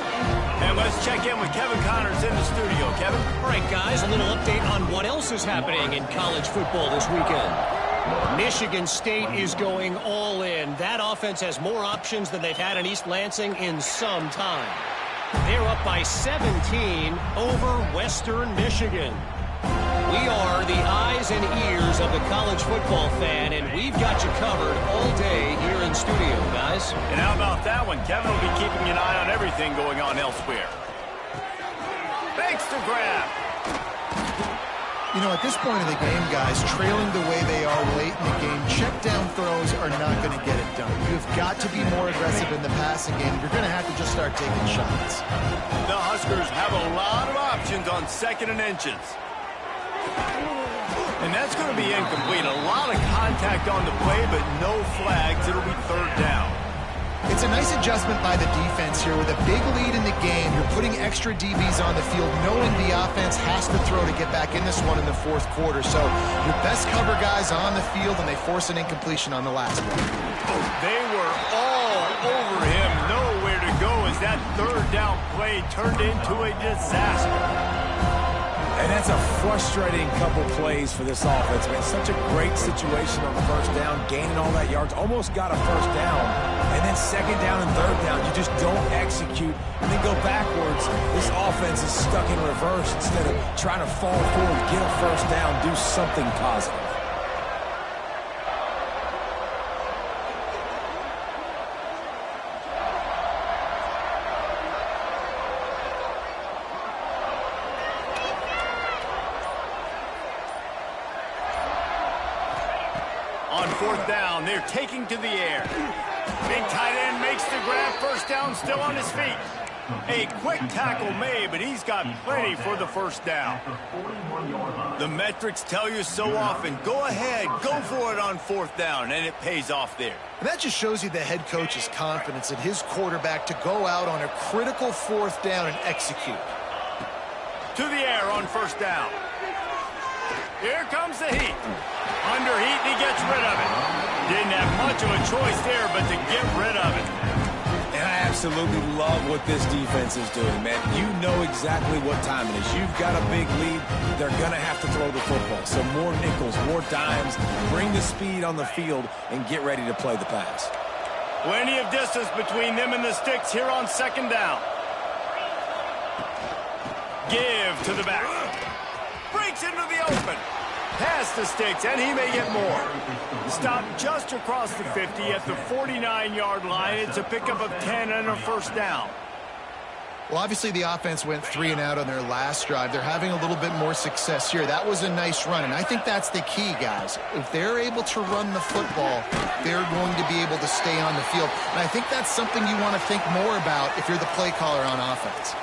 And let's check in with Kevin Connors in the studio. Kevin? All right, guys, a little update on what else is happening in college football this weekend. Michigan State is going all in. That offense has more options than they've had in East Lansing in some time. They're up by 17 over Western Michigan. We are the eyes and ears of the college football fan, and we've got you covered all day here in studio, guys. And how about that one? Kevin will be keeping an eye on everything going on elsewhere. Thanks to grab. You know, at this point of the game, guys, trailing the way they are late in the game, check down throws are not going to get it done. You've got to be more aggressive in the passing game. You're going to have to just start taking shots. The Huskers have a lot of options on 2nd and inches. And that's going to be incomplete. A lot of contact on the play, but no flags. It'll be 3rd down. It's a nice adjustment by the defense here. With a big lead in the game, you're putting extra DBs on the field, knowing the offense has to throw to get back in this one in the fourth quarter. So your best cover guys on the field, and they force an incompletion on the last one. They were all over him, nowhere to go as that third down play turned into a disaster. And that's a frustrating couple plays for this offense, man. Such a great situation on the first down, gaining all that yards, almost got a first down, and then second down and third down, you just don't execute and then go backwards. This offense is stuck in reverse instead of trying to fall forward, get a first down, do something positive. On fourth down, they're taking to the air. Big tight end makes the grab. First down, still on his feet. A quick tackle made, but he's got plenty for the first down. The metrics tell you so often, go ahead, go for it on fourth down, and it pays off there. And that just shows you the head coach's confidence in his quarterback to go out on a critical fourth down and execute. To the air on first down. Here comes the heat. Under heat, and he gets rid of it. Didn't have much of a choice there, but to get rid of it. And I absolutely love what this defense is doing, man. You know exactly what time it is. You've got a big lead. They're going to have to throw the football. So more nickels, more dimes. Bring the speed on the field and get ready to play the pass. Plenty of distance between them and the sticks here on second down. Give to the back. Breaks into the open. Past the sticks, and he may get more. Stopped just across the 50 at the 49-yard line. It's a pickup of 10 and a first down. Well, obviously the offense went 3 and out on their last drive. They're having a little bit more success here. That was a nice run, and I think that's the key, guys. If they're able to run the football, they're going to be able to stay on the field. And I think that's something you want to think more about if you're the play caller on offense.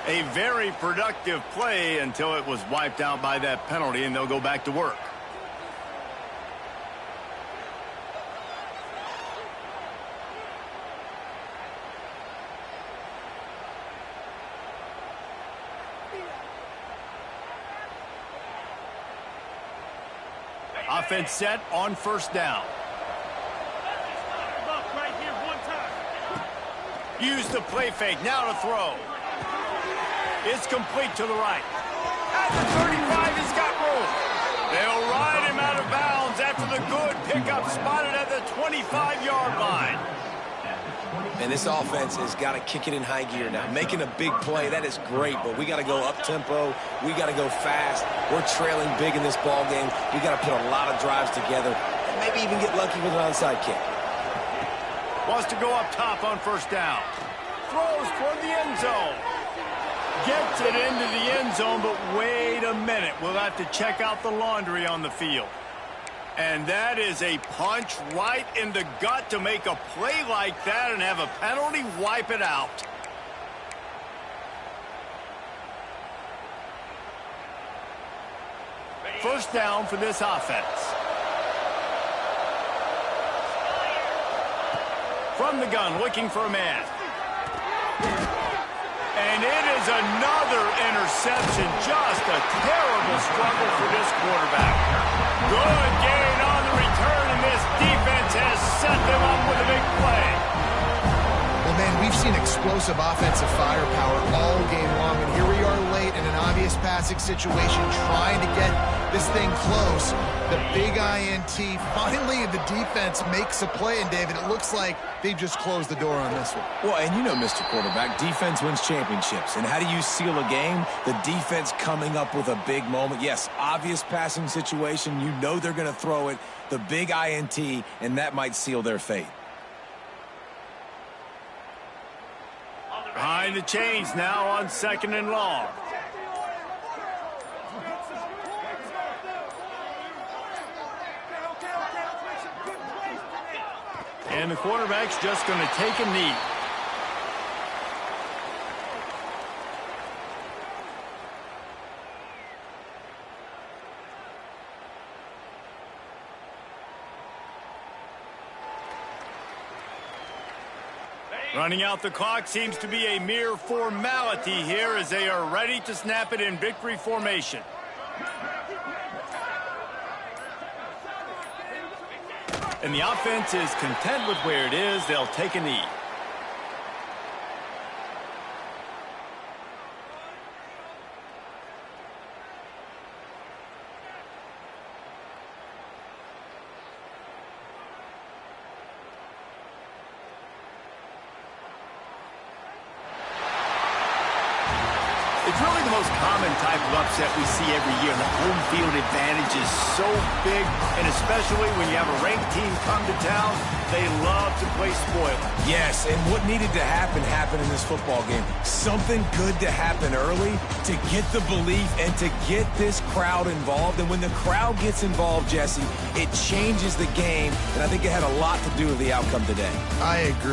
A very productive play until it was wiped out by that penalty, and they'll go back to work. Offense set on first down. Use the play fake, now to throw. It's complete to the right. At the 35, he's got room. They'll ride him out of bounds after the good pickup spotted at the 25-yard line. And this offense has got to kick it in high gear now. Making a big play, that is great, but we got to go up-tempo. We got to go fast. We're trailing big in this ball game. We got to put a lot of drives together and maybe even get lucky with an onside kick. Wants to go up top on first down. Throws toward the end zone. Gets it into the end zone, but wait a minute. We'll have to check out the laundry on the field. And that is a punch right in the gut to make a play like that and have a penalty wipe it out. First down for this offense. From the gun, looking for a man. And it is another interception. Just a terrible struggle for this quarterback. Good gain on the return, and this defense has set them up with a big play. Well, man, we've seen explosive offensive firepower all game long, and here we are late in an obvious passing situation trying to get this thing close. The big INT. Finally, the defense makes a play, and David, it looks like they just closed the door on this one. Well, and you know, Mr. Quarterback, defense wins championships. And how do you seal a game? The defense coming up with a big moment. Yes, obvious passing situation. You know they're going to throw it. The big INT, and that might seal their fate. Behind the chains now on second and long. And the quarterback's just going to take a knee. Running out the clock seems to be a mere formality here as they are ready to snap it in victory formation. And the offense is content with where it is. They'll take a knee. It's really the most common type of upset we see every year. The home field advantage is so big, and especially when you have a ranked team come to town, they love to play spoiler. Yes, and what needed to happen happened in this football game. Something good to happen early to get the belief and to get this crowd involved. And when the crowd gets involved, Jesse, it changes the game, and I think it had a lot to do with the outcome today. I agree.